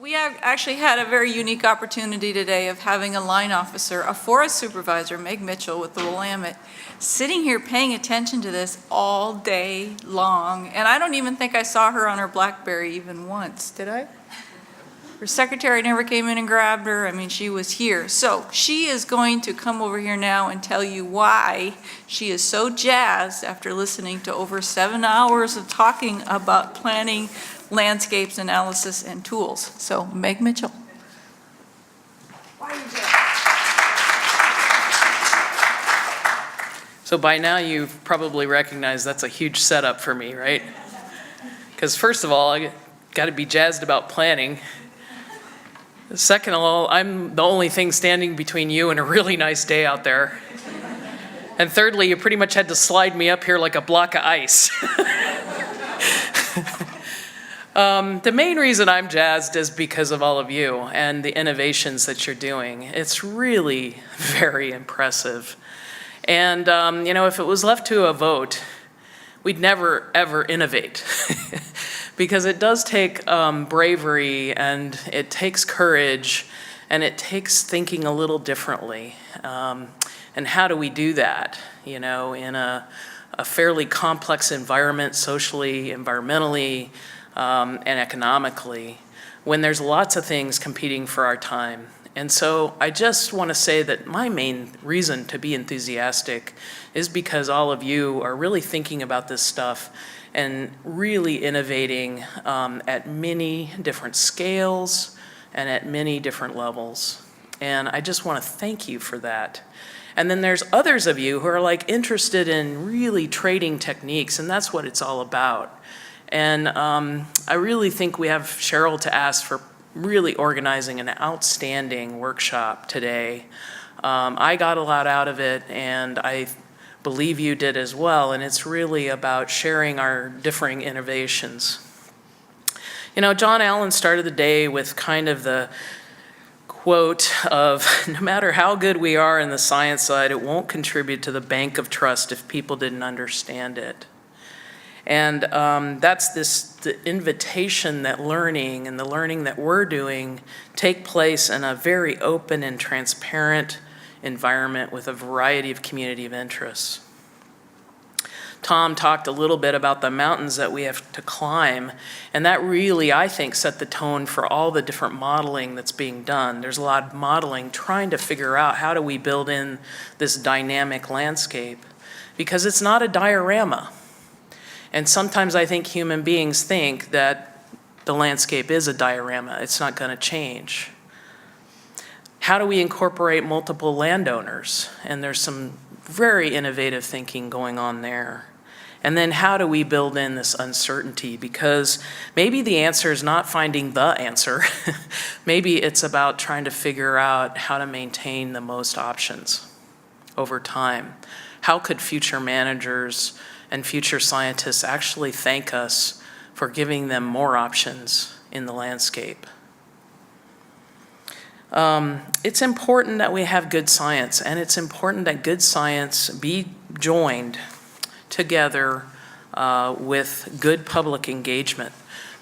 We have actually had a very unique opportunity today of having a line officer, a forest supervisor, Meg Mitchell with the Willamette, sitting here paying attention to this all day long. And I don't even think I saw her on her BlackBerry even once, did I? Her secretary never came in and grabbed her. I mean, she was here. So she is going to come over here now and tell you why she is so jazzed after listening to over 7 hours of talking about planning, landscapes, analysis, and tools. So Meg Mitchell. Why are you jazzed? So by now you've probably recognized that's a huge setup for me, right? Because first of all, I got to be jazzed about planning. Second of all, I'm the only thing standing between you and a really nice day out there. And thirdly, you pretty much had to slide me up here like a block of ice. The main reason I'm jazzed is because of all of you and the innovations that you're doing. It's really very impressive. And, if it was left to a vote, we'd never, ever innovate. Because it does take bravery, and it takes courage, and it takes thinking a little differently. And how do we do that, in a fairly complex environment, socially, environmentally, and economically, when there's lots of things competing for our time. And so I just want to say that my main reason to be enthusiastic is because all of you are really thinking about this stuff and really innovating at many different scales and at many different levels. And I just want to thank you for that. And then there's others of you who are interested in really trading techniques, and that's what it's all about. And I really think we have Cheryl to ask for really organizing an outstanding workshop today. I got a lot out of it, and I believe you did as well, and it's really about sharing our differing innovations. John Allen started the day with kind of the quote of, no matter how good we are in the science side, it won't contribute to the bank of trust if people didn't understand it. And that's the invitation that learning and the learning that we're doing take place in a very open and transparent environment with a variety of community of interests. Tom talked a little bit about the mountains that we have to climb, and that really, I think, set the tone for all the different modeling that's being done. There's a lot of modeling trying to figure out how do we build in this dynamic landscape, because it's not a diorama. And sometimes I think human beings think that the landscape is a diorama. It's not going to change. How do we incorporate multiple landowners? And there's some very innovative thinking going on there. And then how do we build in this uncertainty? Because maybe the answer is not finding the answer. Maybe it's about trying to figure out how to maintain the most options over time. How could future managers and future scientists actually thank us for giving them more options in the landscape? It's important that we have good science, and it's important that good science be joined together with good public engagement.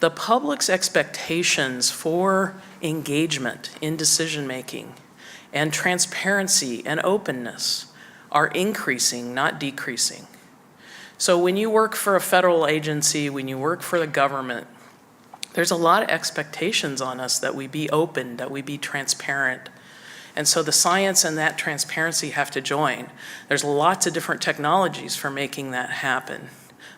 The public's expectations for engagement in decision-making and transparency and openness are increasing, not decreasing. So when you work for a federal agency, when you work for the government, there's a lot of expectations on us that we be open, that we be transparent. And so the science and that transparency have to join. There's lots of different technologies for making that happen.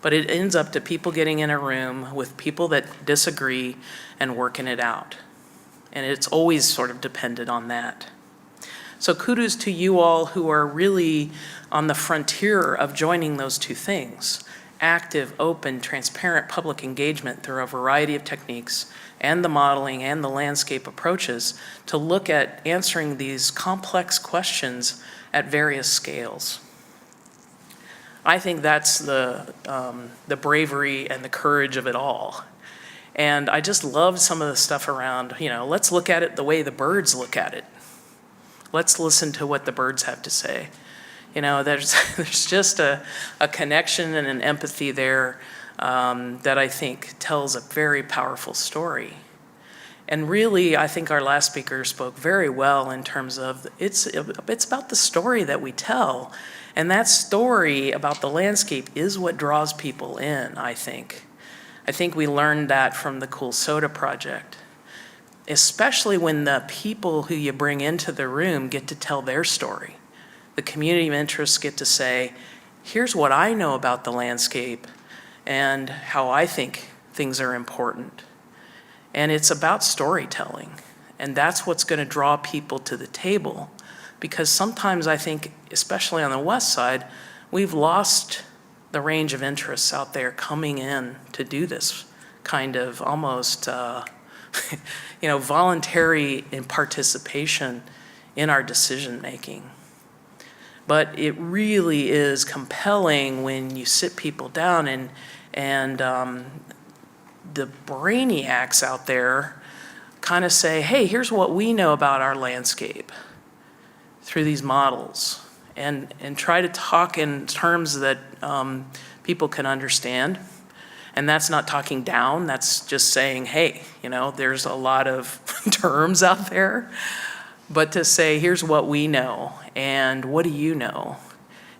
But it ends up to people getting in a room with people that disagree and working it out. And it's always sort of dependent on that. So kudos to you all who are really on the frontier of joining those two things. Active, open, transparent public engagement through a variety of techniques and the modeling and the landscape approaches to look at answering these complex questions at various scales. I think that's the bravery and the courage of it all. And I just love some of the stuff around, let's look at it the way the birds look at it. Let's listen to what the birds have to say. There's just a connection and an empathy there that I think tells a very powerful story. And really, I think our last speaker spoke very well in terms of it's about the story that we tell. And that story about the landscape is what draws people in, I think. I think we learned that from the Cool Soda Project, especially when the people who you bring into the room get to tell their story. The community of interest get to say, here's what I know about the landscape and how I think things are important. And it's about storytelling. And that's what's going to draw people to the table. Because sometimes I think, especially on the west side, we've lost the range of interests out there coming in to do this kind of almost voluntary participation in our decision making. But it really is compelling when you sit people down and the brainiacs out there kind of say, hey, here's what we know about our landscape through these models, and try to talk in terms that people can understand. And that's not talking down, that's just saying, hey, there's a lot of terms out there, but to say, here's what we know, and what do you know?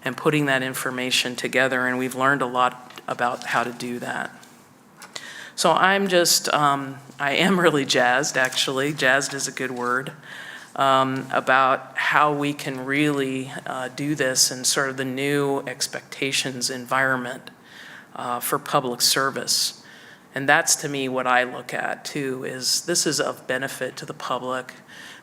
And putting that information together, and we've learned a lot about how to do that. So I am really jazzed, actually, jazzed is a good word, about how we can really do this in sort of the new expectations environment for public service. And that's, to me, what I look at, too, is this is of benefit to the public.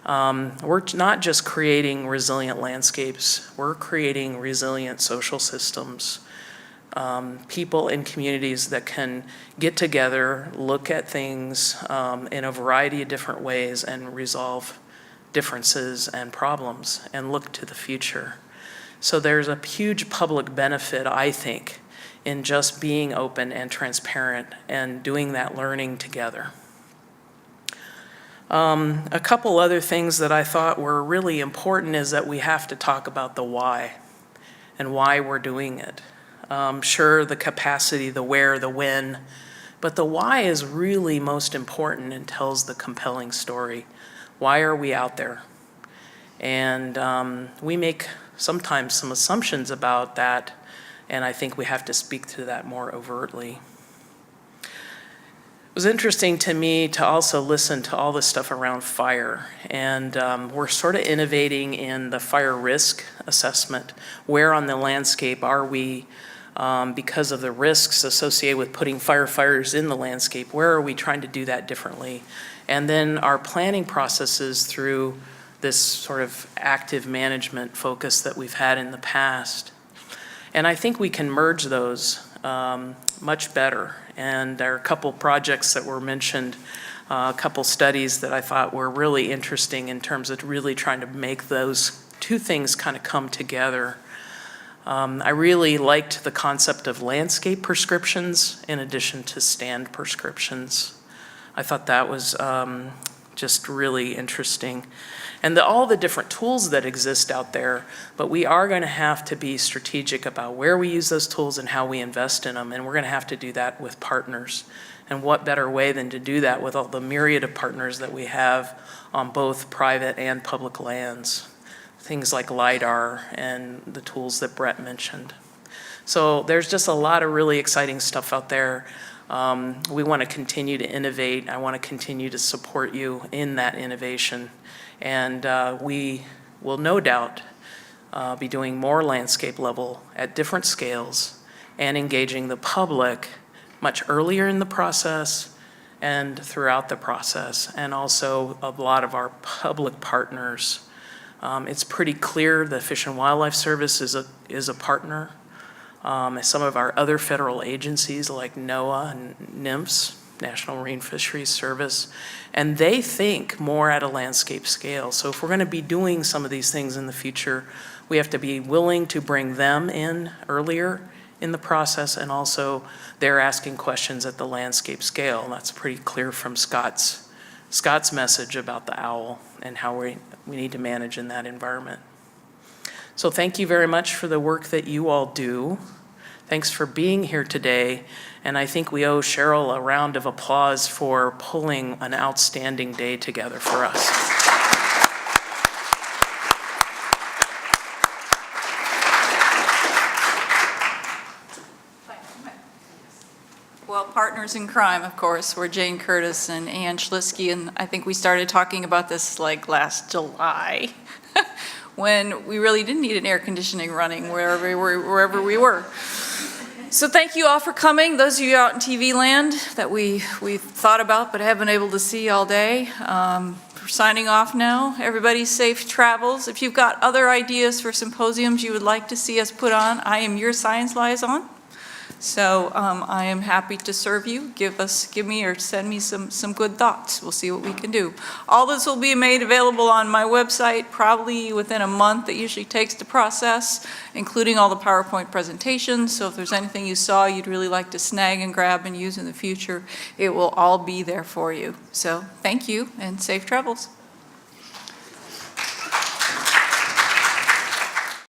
We're not just creating resilient landscapes, we're creating resilient social systems. People in communities that can get together, look at things in a variety of different ways and resolve differences and problems and look to the future. So there's a huge public benefit, I think, in just being open and transparent and doing that learning together. A couple other things that I thought were really important is that we have to talk about the why and why we're doing it. Sure, the capacity, the where, the when, but the why is really most important and tells the compelling story. Why are we out there? And we make sometimes some assumptions about that, and I think we have to speak to that more overtly. It was interesting to me to also listen to all the stuff around fire, and we're sort of innovating in the fire risk assessment. Where on the landscape are we, because of the risks associated with putting firefighters in the landscape, where are we trying to do that differently? And then our planning processes through this sort of active management focus that we've had in the past. And I think we can merge those much better. And there are a couple projects that were mentioned, a couple studies that I thought were really interesting in terms of really trying to make those two things kind of come together. I really liked the concept of landscape prescriptions in addition to stand prescriptions. I thought that was just really interesting. And all the different tools that exist out there, but we are going to have to be strategic about where we use those tools and how we invest in them, and we're going to have to do that with partners. And what better way than to do that with all the myriad of partners that we have on both private and public lands. Things like LIDAR and the tools that Brett mentioned. So there's just a lot of really exciting stuff out there. We want to continue to innovate. I want to continue to support you in that innovation. And we will no doubt be doing more landscape level at different scales and engaging the public much earlier in the process and throughout the process, and also a lot of our public partners. It's pretty clear the Fish and Wildlife Service is a partner. Some of our other federal agencies like NOAA and NMFS, National Marine Fisheries Service, and they think more at a landscape scale. So if we're going to be doing some of these things in the future, we have to be willing to bring them in earlier in the process, and also they're asking questions at the landscape scale. And that's pretty clear from Scott's message about the owl and how we need to manage in that environment. So thank you very much for the work that you all do. Thanks for being here today. And I think we owe Cheryl a round of applause for pulling an outstanding day together for us. Well, partners in crime, of course, were Jane Curtis and Ann Schlisky, and I think we started talking about this like last July, when we really didn't need an air conditioning running wherever we were. So thank you all for coming. Those of you out in TV land that we've thought about but haven't been able to see all day. We're signing off now. Everybody safe travels. If you've got other ideas for symposiums you would like to see us put on, I am your science liaison. So I am happy to serve you. Give me or send me some good thoughts. We'll see what we can do. All this will be made available on my website probably within a month. It usually takes to process, including all the PowerPoint presentations. So if there's anything you saw you'd really like to snag and grab and use in the future, it will all be there for you. So thank you and safe travels.